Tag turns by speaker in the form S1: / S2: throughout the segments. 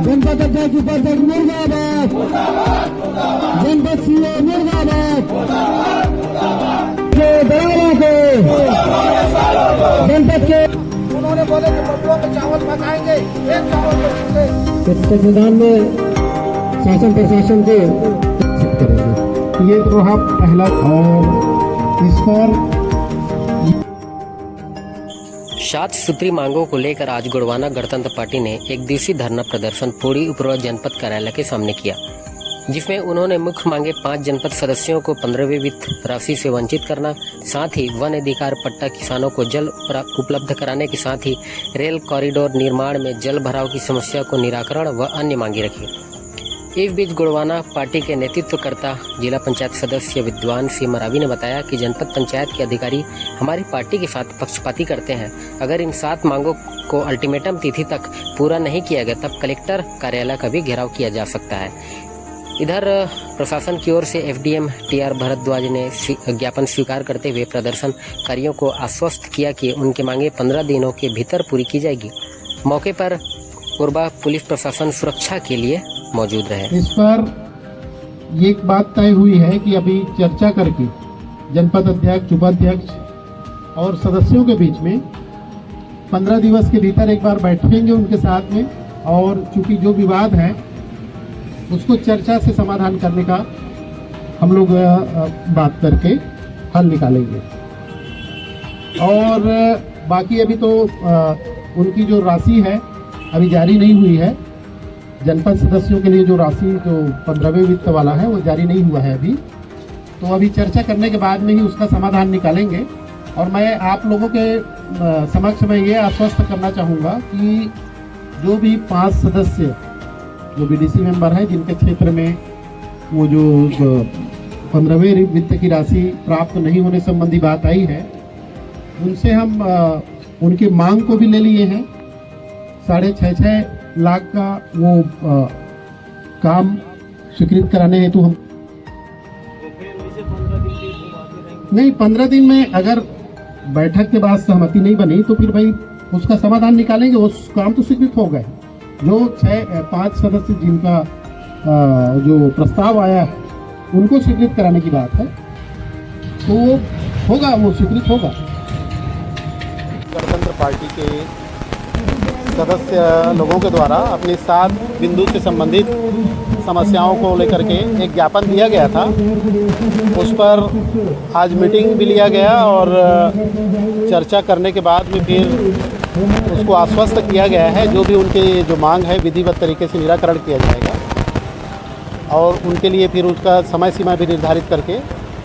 S1: जनपद अध्यक्ष उपाध्यक्ष मुर्दाबाद, जनपद सीओ मुर्दाबाद, दलालों को जनपद के
S2: उन्होंने बोले कि बबुआ में चावल पकाएंगे, एक चावल को छीले।
S1: प्रत्येक मैदान में शासन प्रशासन को करेंगे। ये तो रहा पहला। और इस पर
S3: 7 सूत्री मांगों को लेकर आज गोड़वाना गणतंत्र पार्टी ने एक दिवसीय धरना प्रदर्शन पौड़ी उपरोक्त जनपद कार्यालय के सामने किया, जिसमें उन्होंने मुख्य मांगे 5 जनपद सदस्यों को 15वीं वित्त राशि से वंचित करना, साथ ही वन अधिकार पट्टा किसानों को जल उपलब्ध कराने के साथ ही रेल कॉरिडोर निर्माण में जल भराव की समस्या को निराकरण व अन्य मांगे रखी। इस बीच गोड़वाना पार्टी के नेतृत्वकर्ता जिला पंचायत सदस्य विद्वान सिंह मरावी ने बताया कि जनपद पंचायत के अधिकारी हमारी पार्टी के साथ पक्षपाती करते हैं। अगर इन 7 मांगों को अल्टीमेटम तिथि तक पूरा नहीं किया गया तब कलेक्टर कार्यालय का भी घेराव किया जा सकता है। इधर प्रशासन की ओर से एफडीएम टीआर भरद्वाज ने ज्ञापन स्वीकार करते हुए प्रदर्शनकारियों को आश्वस्त किया कि उनकी मांगे 15 दिनों के भीतर पूरी की जाएगी। मौके पर कोरबा पुलिस प्रशासन सुरक्षा के लिए मौजूद रहे।
S1: इस पर एक बात तय हुई है कि अभी चर्चा करके जनपद अध्यक्ष, उपाध्यक्ष और सदस्यों के बीच में 15 दिवस के भीतर एक बार बैठेंगे उनके साथ में, और चूंकि जो विवाद है उसको चर्चा से समाधान करने का हम लोग बात करके हल निकालेंगे। और बाकी अभी तो उनकी जो राशि है अभी जारी नहीं हुई है। जनपद सदस्यों के लिए जो राशि जो 15वें वित्त वाला है वो जारी नहीं हुआ है अभी, तो अभी चर्चा करने के बाद में ही उसका समाधान निकालेंगे। और मैं आप लोगों के समक्ष में ये आश्वस्त करना चाहूँगा कि जो भी 5 सदस्य जो बीडीसी मेंबर हैं जिनके क्षेत्र में वो जो 15वें वित्त की राशि प्राप्त नहीं होने संबंधी बात आई है, उनसे हम उनकी मांग को भी ले लिए हैं। 6.5 लाख का वो काम स्वीकृत कराने हेतु हम नहीं 15 दिन में अगर बैठक के बाद सहमति नहीं बनी तो फिर भाई उसका समाधान निकालेंगे। उस काम तो स्वीकृत हो गए। जो 5 सदस्य जिनका जो प्रस्ताव आया है उनको स्वीकृत कराने की बात है, तो वो होगा, वो स्वीकृत होगा।
S4: गणतंत्र पार्टी के सदस्य लोगों के द्वारा अपनी 7 बिंदु से संबंधित समस्याओं को लेकर के एक ज्ञापन दिया गया था। उस पर आज मीटिंग भी लिया गया और चर्चा करने के बाद में फिर उसको आश्वस्त किया गया है जो भी उनके जो मांग है विधिवत तरीके से निराकरण किया जाएगा, और उनके लिए फिर उसका समय सीमा भी निर्धारित करके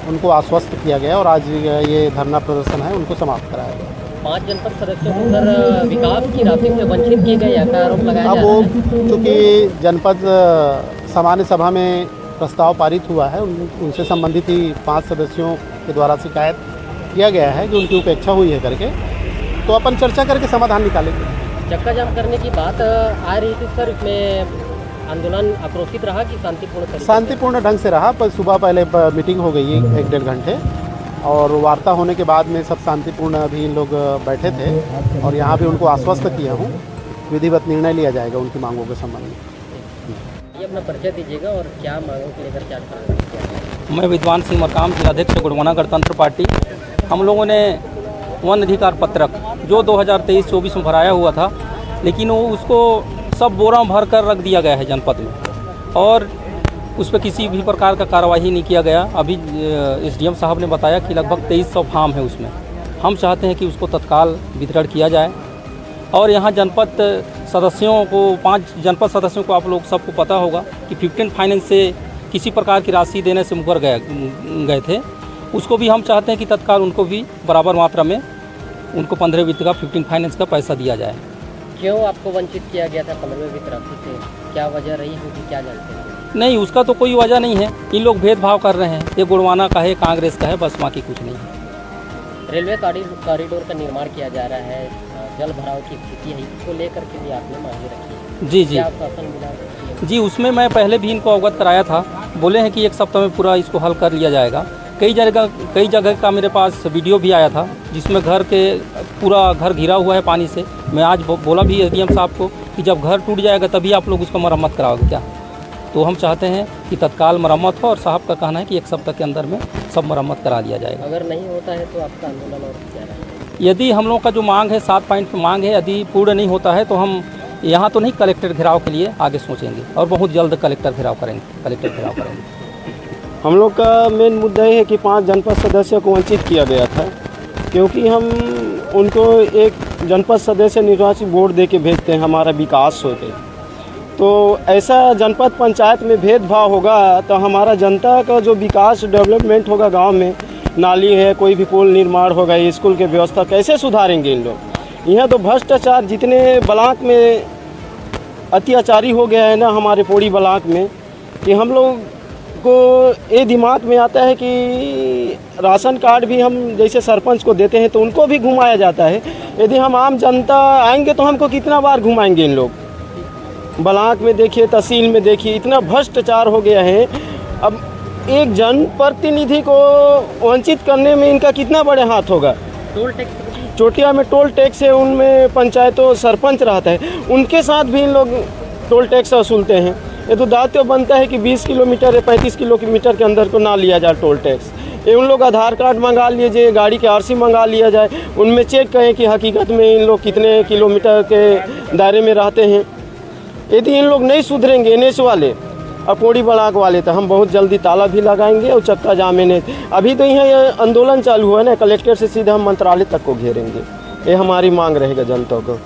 S4: उनको आश्वस्त किया गया और आज ये धरना प्रदर्शन है उनको समाप्त कराया गया।
S3: 5 जनपद सदस्यों को उधर विकास की राशि से वंचित किए गए या आरोप लगाया जा रहा है।
S4: अब चूँकि जनपद सामान्य सभा में प्रस्ताव पारित हुआ है, उनसे संबंधित ही 5 सदस्यों के द्वारा शिकायत किया गया है कि उनकी उपेक्षा हुई है करके, तो अपन चर्चा करके समाधान निकालेंगे।
S3: चक्का जाम करने की बात आ रही थी सर, इसमें आंदोलन आक्रोशित रहा कि
S4: शांतिपूर्ण ढंग से रहा। पर सुबह पहले मीटिंग हो गई 1-1.5 घंटे और वार्ता होने के बाद में सब शांतिपूर्ण अभी इन लोग बैठे थे और यहाँ भी उनको आश्वस्त किया हूँ विधिवत निर्णय लिया जाएगा उनकी मांगों के संबंध में।
S3: ये अपना परिचय दीजिएगा और क्या मांगों को लेकर क्या करना।
S5: मैं विद्वान सिंह मरकाम, जिलाध्यक्ष गोड़वाना गणतंत्र पार्टी। हम लोगों ने वन अधिकार पत्रक जो 2023-24 में भराया हुआ था, लेकिन वो उसको सब बोरा भर कर रख दिया गया है जनपद में और उस पर किसी भी प्रकार का कार्रवाई नहीं किया गया। अभी एसडीएम साहब ने बताया कि लगभग 2300 फार्म है उसमें। हम चाहते हैं कि उसको तत्काल वितरण किया जाए और यहाँ जनपद सदस्यों को 5 जनपद सदस्यों को आप लोग सबको पता होगा कि 15 फाइनेंस से किसी प्रकार की राशि देने से मुकर गए थे। उसको भी हम चाहते हैं कि तत्काल उनको भी बराबर मात्रा में उनको 15 वित्त का 15 फाइनेंस का पैसा दिया जाए।
S3: क्यों आपको वंचित किया गया था 15वें वित्त राशि से, क्या वजह रही होगी, क्या जानते हैं?
S5: नहीं, उसका तो कोई वजह नहीं है। इन लोग भेदभाव कर रहे हैं, ये गोड़वाना का है, कांग्रेस का है, बस बाकी कुछ नहीं है।
S3: रेलवे कॉरिडोर का निर्माण किया जा रहा है, जल भराव की स्थिति है, इसको लेकर के भी आपने मांगे रखी है।
S5: जी जी
S3: क्या शासन मिला
S5: जी, उसमें मैं पहले भी इनको अवगत कराया था। बोले हैं कि 1 सप्ताह में पूरा इसको हल कर लिया जाएगा। कई जगह का मेरे पास वीडियो भी आया था जिसमें पूरा घर घिरा हुआ है पानी से। मैं आज बोला भी एसडीएम साहब को कि जब घर टूट जाएगा तभी आप लोग उसका मरम्मत कराओगे क्या। तो हम चाहते हैं कि तत्काल मरम्मत हो, और साहब का कहना है कि 1 सप्ताह के अंदर में सब मरम्मत करा दिया जाएगा।
S3: अगर नहीं होता है तो आपका आंदोलन और क्या रहेगा?
S5: यदि हम लोग का जो मांग है 7 पॉइंट की मांग है, यदि पूर्ण नहीं होता है तो हम यहाँ तो नहीं, कलेक्टर घेराव के लिए आगे सोचेंगे और बहुत जल्द कलेक्टर घेराव करेंगे।
S6: हम लोग का मेन मुद्दा ये है कि 5 जनपद सदस्यों को वंचित किया गया था, क्योंकि हम उनको एक जनपद सदस्य निर्वाचित बोर्ड दे के भेजते हैं हमारा विकास होते। तो ऐसा जनपद पंचायत में भेदभाव होगा तो हमारा जनता का जो विकास डेवलपमेंट होगा गांव में, नाली है, कोई भी पुल निर्माण होगा, स्कूल की व्यवस्था कैसे सुधारेंगे इन लोग। यहाँ तो भ्रष्टाचार जितने ब्लॉक में अत्याचारी हो गया है ना हमारे पौड़ी ब्लॉक में, कि हम लोग को ये दिमाग में आता है कि राशन कार्ड भी हम जैसे सरपंच को देते हैं तो उनको भी घुमाया जाता है। यदि हम आम जनता आएंगे तो हमको कितना बार घुमाएंगे इन लोग। ब्लॉक में देखिए, तहसील में देखिए, इतना भ्रष्टाचार हो गया है। अब एक जनप्रतिनिधि को वंचित करने में इनका कितना बड़े हाथ होगा।
S3: टोल टैक्स,
S6: चोटिया में टोल टैक्स है, उनमें पंचायतों सरपंच रहता है, उनके साथ भी इन लोग टोल टैक्स वसूलते हैं। ये तो दायित्व बनता है कि 20 किलोमीटर या 35 किलोमीटर के अंदर को ना लिया जाए टोल टैक्स। ये उन लोग आधार कार्ड मंगा लीजिए, गाड़ी के आरसी मंगा लिया जाए, उनमें चेक करें कि हकीकत में इन लोग कितने किलोमीटर के दायरे में रहते हैं। यदि इन लोग नहीं सुधरेंगे NH वाले और पौड़ी ब्लॉक वाले, तो हम बहुत जल्दी ताला भी लगाएंगे और चक्का जाम में। अभी तो यहाँ आंदोलन चालू हुआ है ना, कलेक्टर से सीधा हम मंत्रालय तक को घेरेंगे। ये हमारी मांग रहेगा जनता को।